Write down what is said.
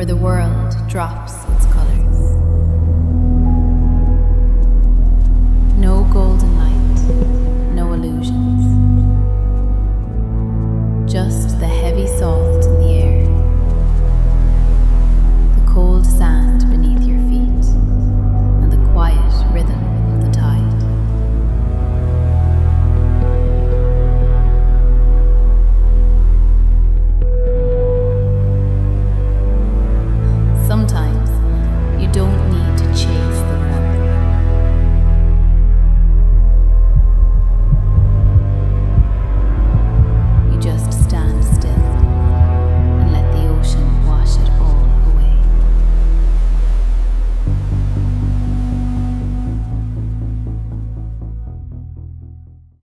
where the world drops its colors. No golden light, no illusions. Just the